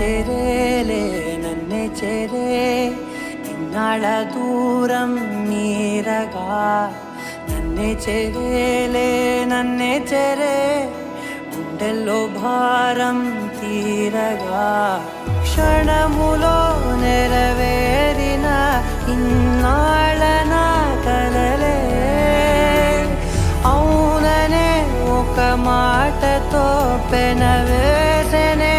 చేరేలే నన్నే చేరే ఇన్నాళ్ళ దూరం నీరగా నన్నే చేరేలే నన్నే చేరే గుండెల్లో భారం తీరగా క్షణములో నెరవేరిన ఇన్నాళ్ళ నా కలలే అవుననే ఒక మాటతో పెనవేసనే